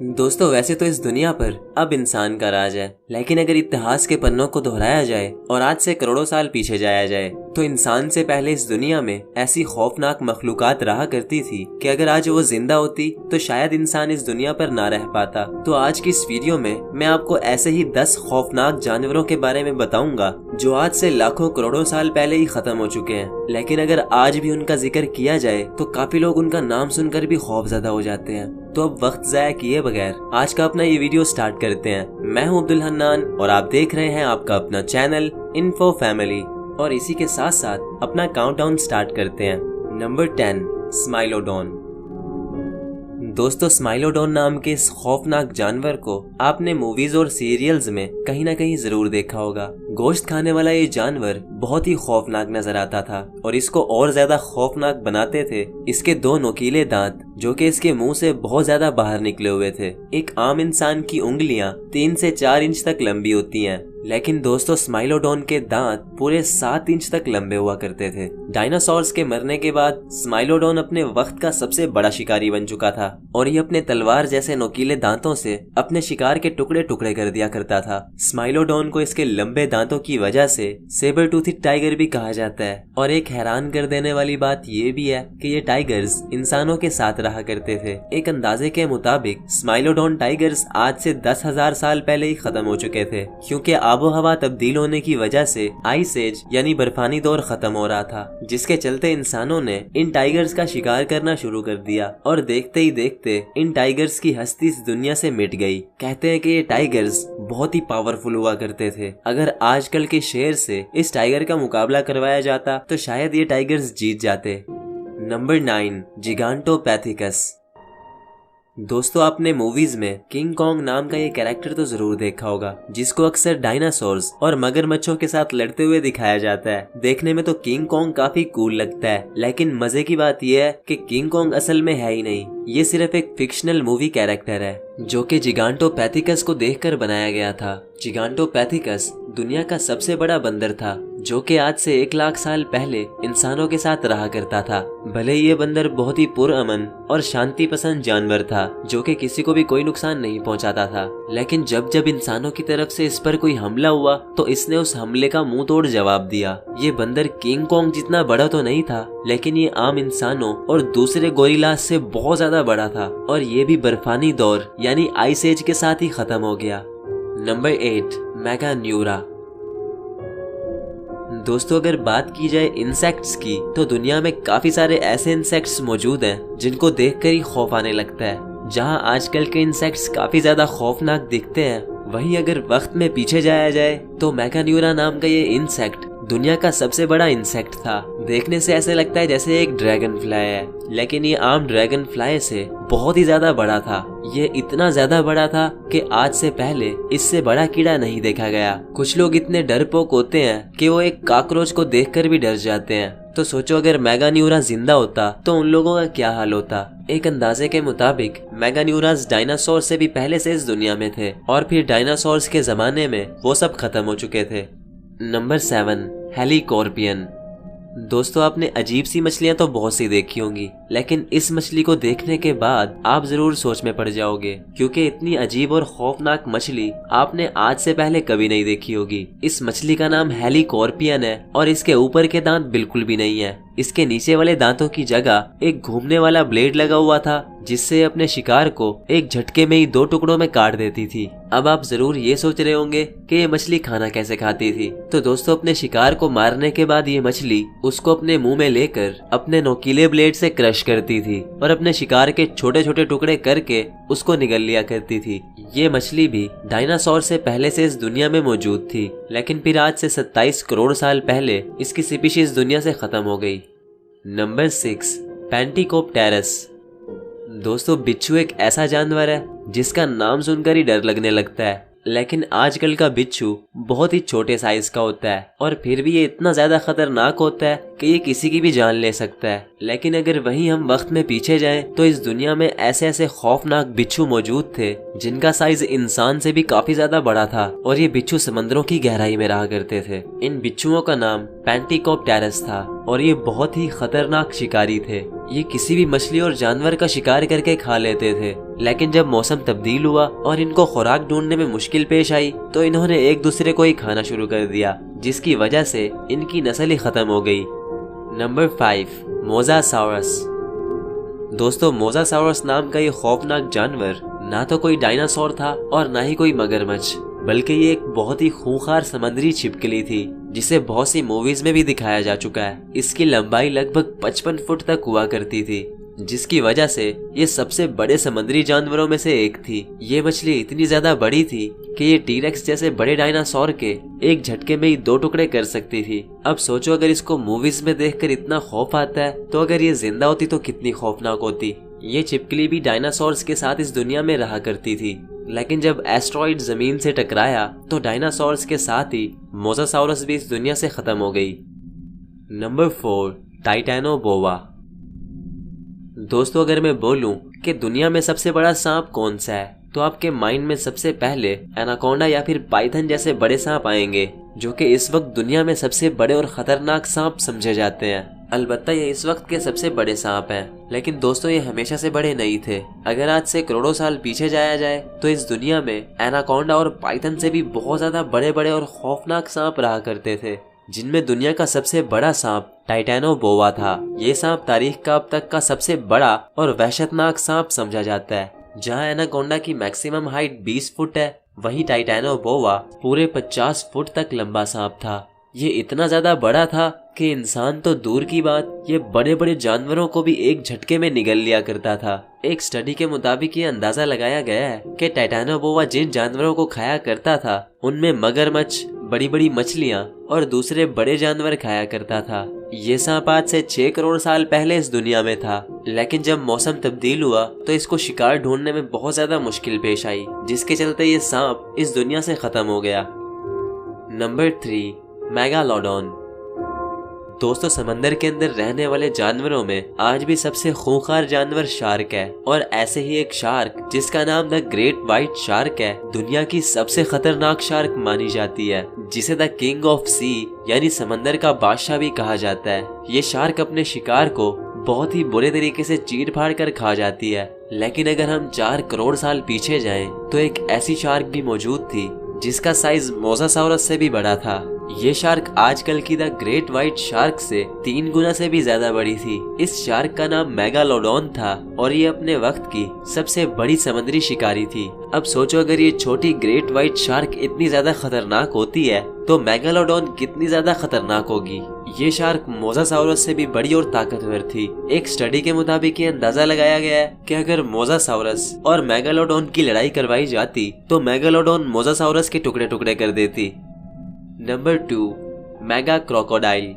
दोस्तों वैसे तो इस दुनिया पर अब इंसान का राज है, लेकिन अगर इतिहास के पन्नों को दोहराया जाए और आज से करोड़ों साल पीछे जाया जाए तो इंसान से पहले इस दुनिया में ऐसी खौफनाक मखलूकात रहा करती थी कि अगर आज वो जिंदा होती तो शायद इंसान इस दुनिया पर ना रह पाता। तो आज की इस वीडियो में मैं आपको ऐसे ही 10 खौफनाक जानवरों के बारे में बताऊंगा जो आज से लाखों करोड़ों साल पहले ही खत्म हो चुके हैं, लेकिन अगर आज भी उनका जिक्र किया जाए तो काफी लोग उनका नाम सुनकर भी खौफजदा हो जाते हैं। तो अब वक्त जाया किए बगैर आज का अपना ये वीडियो स्टार्ट करते हैं। मैं हूं अब्दुल हन्नान और आप देख रहे हैं आपका अपना चैनल इन्फो फैमिली, और इसी के साथ साथ अपना काउंटडाउन स्टार्ट करते हैं। नंबर 10, स्माइलोडोन। दोस्तों स्माइलोडोन नाम के इस खौफनाक जानवर को आपने मूवीज और सीरियल्स में कहीं ना कहीं जरूर देखा होगा। गोश्त खाने वाला ये जानवर बहुत ही खौफनाक नजर आता था और इसको और ज्यादा खौफनाक बनाते थे इसके 2 नुकीले दांत जो कि इसके मुंह से बहुत ज्यादा बाहर निकले हुए थे। एक आम इंसान की उंगलियां 3 से 4 इंच तक लंबी होती हैं, लेकिन दोस्तों स्माइलोडोन के दांत पूरे 7 इंच तक लंबे हुआ करते थे। डायनासोर्स के मरने के बाद स्माइलोडोन अपने वक्त का सबसे बड़ा शिकारी बन चुका था और ये अपने तलवार जैसे नुकीले दांतों से अपने शिकार के टुकड़े टुकड़े कर दिया करता था। स्माइलोडोन को इसके लंबे दांतों की वजह से सेबर टूथड टाइगर भी कहा जाता है। और एक हैरान कर देने वाली बात ये भी है कि ये टाइगर्स इंसानों के साथ रहा करते थे। एक अंदाजे के मुताबिक स्माइलोडोन टाइगर्स आज से 10,000 साल पहले ही खत्म हो चुके थे, क्योंकि आबो हवा तब्दील होने की वजह से आइस एज यानी बर्फानी दौर खत्म हो रहा था, जिसके चलते इंसानों ने इन टाइगर्स का शिकार करना शुरू कर दिया और देखते ही देखते इन टाइगर्स की हस्ती इस दुनिया से मिट गई। कहते हैं कि ये टाइगर्स बहुत ही पावरफुल हुआ करते थे। अगर आजकल के शेर से इस टाइगर का मुकाबला करवाया जाता तो शायद ये टाइगर्स जीत जाते। नंबर 9, जिगांटोपैथिकस। दोस्तों आपने मूवीज में किंग कॉन्ग नाम का ये कैरेक्टर तो जरूर देखा होगा, जिसको अक्सर डायनासोर्स और मगरमच्छों के साथ लड़ते हुए दिखाया जाता है। देखने में तो किंग कॉन्ग काफी कूल लगता है, लेकिन मजे की बात यह है कि किंग कॉन्ग असल में है ही नहीं, ये सिर्फ एक फिक्शनल मूवी कैरेक्टर है जो कि जिगांटोपैथिकस को देखकर बनाया गया था। जिगांटोपैथिकस दुनिया का सबसे बड़ा बंदर था जो कि आज से 1 लाख साल पहले इंसानों के साथ रहा करता था। भले ये बंदर बहुत ही पुरअमन और शांति पसंद जानवर था जो कि किसी को भी कोई नुकसान नहीं पहुंचाता था, लेकिन जब जब इंसानों की तरफ से इस पर कोई हमला हुआ तो इसने उस हमले का मुंह तोड़ जवाब दिया। ये बंदर किंग कॉन्ग जितना बड़ा तो नहीं था, लेकिन ये आम इंसानों और दूसरे गोरिल्लास से बहुत ज्यादा बड़ा था और ये भी बर्फानी दौर यानी आइस एज के साथ ही खत्म हो गया। नंबर 8, मेगान्यूरा। दोस्तों अगर बात की जाए इंसेक्ट्स की तो दुनिया में काफी सारे ऐसे इंसेक्ट्स मौजूद हैं जिनको देखकर ही खौफ आने लगता है। जहां आजकल के इंसेक्ट्स काफी ज्यादा खौफनाक दिखते हैं, वहीं अगर वक्त में पीछे जाया जाए तो मेगान्यूरा नाम का ये इंसेक्ट दुनिया का सबसे बड़ा इंसेक्ट था। देखने से ऐसे लगता है जैसे एक ड्रैगन फ्लाई है, लेकिन ये आम ड्रैगन फ्लाई से बहुत ही ज्यादा बड़ा था। ये इतना ज्यादा बड़ा था कि आज से पहले इससे बड़ा कीड़ा नहीं देखा गया। कुछ लोग इतने डरपोक होते हैं कि वो एक कॉकरोच को देखकर भी डर जाते हैं। तो सोचो अगर मेगान्यूरा जिंदा होता तो उन लोगों का क्या हाल होता। एक अंदाजे के मुताबिक मेगान्यूरास डायनासोर से भी पहले से इस दुनिया में थे और फिर डायनासोर्स के जमाने में वो सब खत्म हो चुके थे। नंबर 7, हेलीकॉर्पियन। दोस्तों आपने अजीब सी मछलियां तो बहुत सी देखी होंगी, लेकिन इस मछली को देखने के बाद आप जरूर सोच में पड़ जाओगे, क्योंकि इतनी अजीब और खौफनाक मछली आपने आज से पहले कभी नहीं देखी होगी। इस मछली का नाम हेलीकॉर्पियन है और इसके ऊपर के दांत बिल्कुल भी नहीं है। इसके नीचे वाले दांतों की जगह एक घूमने वाला ब्लेड लगा हुआ था, जिससे अपने शिकार को एक झटके में ही 2 टुकड़ों में काट देती थी। अब आप जरूर ये सोच रहे होंगे कि ये मछली खाना कैसे खाती थी। तो दोस्तों अपने शिकार को मारने के बाद ये मछली उसको अपने मुंह में लेकर अपने नोकीले ब्लेड से क्रश करती थी और अपने शिकार के छोटे छोटे टुकड़े करके उसको निगल लिया करती थी। ये मछली भी डायनासोर से पहले से इस दुनिया में मौजूद थी, लेकिन फिर आज से 27 करोड़ साल पहले इसकी स्पीशीज दुनिया से खत्म हो गई। नंबर 6, पेंटिकोप्टेरस। दोस्तों बिच्छू एक ऐसा जानवर है जिसका नाम सुनकर ही डर लगने लगता है, लेकिन आजकल का बिच्छू बहुत ही छोटे साइज का होता है और फिर भी ये इतना ज्यादा खतरनाक होता है कि ये किसी की भी जान ले सकता है। लेकिन अगर वहीं हम वक्त में पीछे जाएं तो इस दुनिया में ऐसे ऐसे खौफनाक बिच्छू मौजूद थे जिनका साइज इंसान से भी काफी ज्यादा बड़ा था और ये बिच्छू समंदरों की गहराई में रहा करते थे। इन बिच्छुओं का नाम पेंटिकोप्टेरस था और ये बहुत ही खतरनाक शिकारी थे। ये किसी भी मछली और जानवर का शिकार करके खा लेते थे। लेकिन जब मौसम तब्दील हुआ और इनको खुराक ढूंढने में मुश्किल पेश आई तो इन्होंने एक दूसरे को ही खाना शुरू कर दिया, जिसकी वजह से इनकी नस्ल ही खत्म हो गई। नंबर 5, मोसासाउरस। दोस्तों, मोसासाउरस नाम का ये खौफनाक जानवर ना तो कोई डायनासोर था और ना ही कोई मगरमच्छ, बल्कि ये एक बहुत ही खूंखार समुद्री छिपकली थी, जिसे बहुत सी मूवीज में भी दिखाया जा चुका है। इसकी लंबाई लगभग 55 फुट तक हुआ करती थी, जिसकी वजह से ये सबसे बड़े समुद्री जानवरों में से एक थी। ये मछली इतनी ज्यादा बड़ी थी कि ये टीरेक्स जैसे बड़े डायनासोर के एक झटके में ही 2 टुकड़े कर सकती थी। अब सोचो, अगर इसको मूवीज में देखकर इतना खौफ आता है तो अगर ये जिंदा होती तो कितनी खौफनाक होती। ये छिपकली भी डायनासोर्स के साथ इस दुनिया में रहा करती थी, लेकिन जब एस्ट्रॉइड जमीन से टकराया तो डायनासोर्स के साथ ही मोसासाउरस भी इस दुनिया से खत्म हो गई। नंबर 4, टाइटैनोबोआ। दोस्तों, अगर मैं बोलूं कि दुनिया में सबसे बड़ा सांप कौन सा है तो आपके माइंड में सबसे पहले एनाकोंडा या फिर पाइथन जैसे बड़े सांप आएंगे, जो कि इस वक्त दुनिया में सबसे बड़े और खतरनाक सांप समझे जाते हैं। अलबत्ता ये इस वक्त के सबसे बड़े सांप हैं, लेकिन दोस्तों ये हमेशा से बड़े नहीं थे। अगर आज से करोड़ों साल पीछे जाया जाए तो इस दुनिया में एनाकोंडा और पाइथन से भी बहुत ज्यादा बड़े बड़े और खौफनाक सांप रहा करते थे, जिनमें दुनिया का सबसे बड़ा सांप टाइटैनोबोआ था। ये सांप तारीख का अब तक का सबसे बड़ा और वहशतनाक सांप समझा जाता है। जहां एनाकोंडा की मैक्सिमम हाइट 20 फुट है, वहीं टाइटैनोबोआ पूरे 50 फुट तक लंबा सांप था। ये इतना ज्यादा बड़ा था कि इंसान तो दूर की बात, ये बड़े बड़े जानवरों को भी एक झटके में निगल लिया करता था। एक स्टडी के मुताबिक ये अंदाजा लगाया गया है कि टाइटैनोबोआ जिन जानवरों को खाया करता था उनमें मगरमच्छ, बड़ी बड़ी मछलियां और दूसरे बड़े जानवर खाया करता था। ये सांप आज से 6 करोड़ साल पहले इस दुनिया में था, लेकिन जब मौसम तब्दील हुआ तो इसको शिकार ढूंढने में बहुत ज्यादा मुश्किल पेश आई, जिसके चलते ये सांप इस दुनिया से खत्म हो गया। Number 3, megalodon. दोस्तों, समंदर के अंदर रहने वाले जानवरों में आज भी सबसे खूंखार जानवर शार्क है, और ऐसे ही एक शार्क जिसका नाम द ग्रेट व्हाइट शार्क है, दुनिया की सबसे खतरनाक शार्क मानी जाती है, जिसे द किंग ऑफ सी यानी समंदर का बादशाह भी कहा जाता है। ये शार्क अपने शिकार को बहुत ही बुरे तरीके से चीर फाड़ कर खा जाती है। लेकिन अगर हम 4 करोड़ साल पीछे जाएं तो एक ऐसी शार्क भी मौजूद थी जिसका साइज मोसासाउरस से भी बड़ा था। ये शार्क आजकल की द ग्रेट व्हाइट शार्क से 3 गुना से भी ज्यादा बड़ी थी। इस शार्क का नाम मेगालोडॉन था और ये अपने वक्त की सबसे बड़ी समुद्री शिकारी थी। अब सोचो, अगर ये छोटी ग्रेट व्हाइट शार्क इतनी ज्यादा खतरनाक होती है तो मेगालोडॉन कितनी ज्यादा खतरनाक होगी। ये शार्क मोसासाउरस से भी बड़ी और ताकतवर थी। एक स्टडी के मुताबिक ये अंदाजा लगाया गया है कि अगर मोसासाउरस और मेगालोडॉन की लड़ाई करवाई जाती तो मेगालोडॉन मोसासाउरस के टुकड़े टुकड़े कर देती। Number 2, mega crocodile.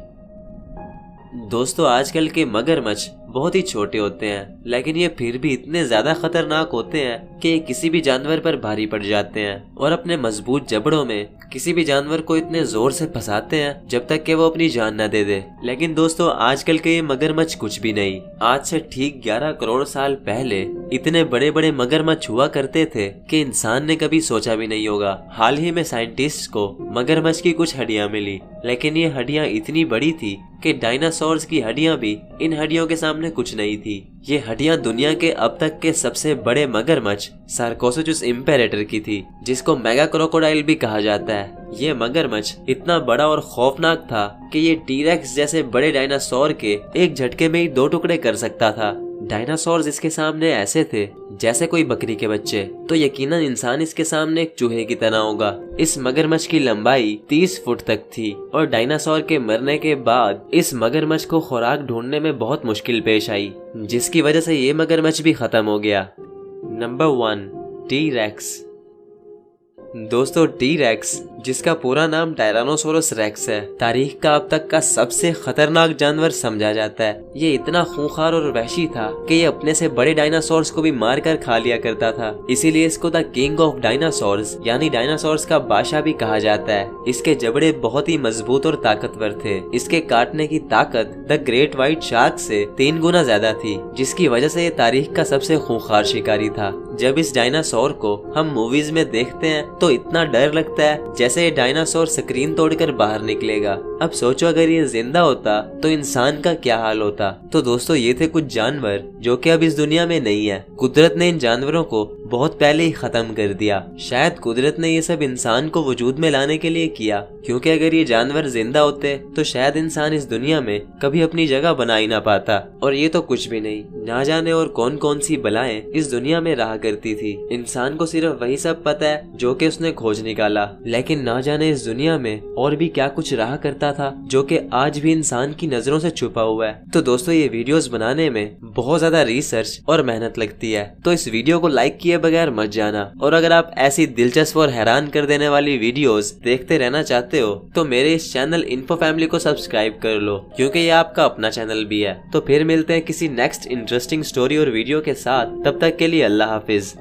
दोस्तों, आजकल के मगरमच्छ बहुत ही छोटे होते हैं, लेकिन ये फिर भी इतने ज्यादा खतरनाक होते हैं कि किसी भी जानवर पर भारी पड़ जाते हैं और अपने मजबूत जबड़ों में किसी भी जानवर को इतने जोर से फंसाते हैं जब तक कि वो अपनी जान न दे दे। लेकिन दोस्तों, आजकल के ये मगरमच्छ कुछ भी नहीं। आज से ठीक 11 करोड़ साल पहले इतने बड़े बड़े मगरमच्छ हुआ करते थे कि इंसान ने कभी सोचा भी नहीं होगा। हाल ही में साइंटिस्ट को मगरमच्छ की कुछ हड्डियां मिली, लेकिन ये हड्डियां इतनी बड़ी थी कि डायनासोर्स की हड्डियां भी इन हड्डियों के सामने कुछ नहीं थी। ये हड्डियां दुनिया के अब तक के सबसे बड़े मगरमच्छ सार्कोसोचुस इम्पेरेटर की थी, जिसको मेगा क्रोकोडाइल भी कहा जाता है। ये मगरमच्छ इतना बड़ा और खौफनाक था कि ये टीरेक्स जैसे बड़े डायनासोर के एक झटके में ही 2 टुकड़े कर सकता था। डायनासोर इसके सामने ऐसे थे जैसे कोई बकरी के बच्चे, तो यकीनन इंसान इसके सामने एक चूहे की तरह होगा। इस मगरमच्छ की लंबाई 30 फुट तक थी और डायनासोर के मरने के बाद इस मगरमच्छ को खुराक ढूंढने में बहुत मुश्किल पेश आई, जिसकी वजह से ये मगरमच्छ भी खत्म हो गया। Number 1, T-rex. दोस्तों, टी-रेक्स जिसका पूरा नाम टायरानोसोरस रेक्स है, तारीख का अब तक का सबसे खतरनाक जानवर समझा जाता है। ये इतना खूंखार और वहशी था कि ये अपने से बड़े डायनासोर्स को भी मार कर खा लिया करता था। इसीलिए इसको द किंग ऑफ डायनासोर्स यानी डायनासोर्स का बादशाह भी कहा जाता है। इसके जबड़े बहुत ही मजबूत और ताकतवर थे। इसके काटने की ताकत द ग्रेट व्हाइट शार्क से 3 गुना ज्यादा थी, जिसकी वजह से ये तारीख का सबसे खूंखार शिकारी था। जब इस डायनासोर को हम मूवीज में देखते हैं तो इतना डर लगता है जैसे ये डायनासोर स्क्रीन तोड़कर बाहर निकलेगा। अब सोचो अगर ये जिंदा होता तो इंसान का क्या हाल होता। तो दोस्तों ये थे कुछ जानवर जो कि अब इस दुनिया में नहीं है। कुदरत ने इन जानवरों को बहुत पहले ही खत्म कर दिया। शायद कुदरत ने ये सब इंसान को वजूद में लाने के लिए किया, क्योंकि अगर ये जानवर जिंदा होते तो शायद इंसान इस दुनिया में कभी अपनी जगह बना ही ना पाता। और ये तो कुछ भी नहीं, ना जाने और कौन कौन सी बलाएं इस दुनिया में रहा करती थी। इंसान को सिर्फ वही सब पता है जो कि उसने खोज निकाला, लेकिन ना जाने इस दुनिया में और भी क्या कुछ रहा करता था जो कि आज भी इंसान की नजरों से छुपा हुआ है। तो दोस्तों ये वीडियोस बनाने में बहुत ज्यादा रिसर्च और मेहनत लगती है, तो इस वीडियो को लाइक किए बगैर मत जाना। और अगर आप ऐसी दिलचस्प और हैरान कर देने वाली वीडियोस देखते रहना चाहते हो तो मेरे इस चैनल इन्फो फैमिली को सब्सक्राइब कर लो, क्योंकि ये आपका अपना चैनल भी है। तो फिर मिलते हैं किसी नेक्स्ट इंटरेस्टिंग स्टोरी और वीडियो के साथ। तब तक के लिए अल्लाह हाफिज।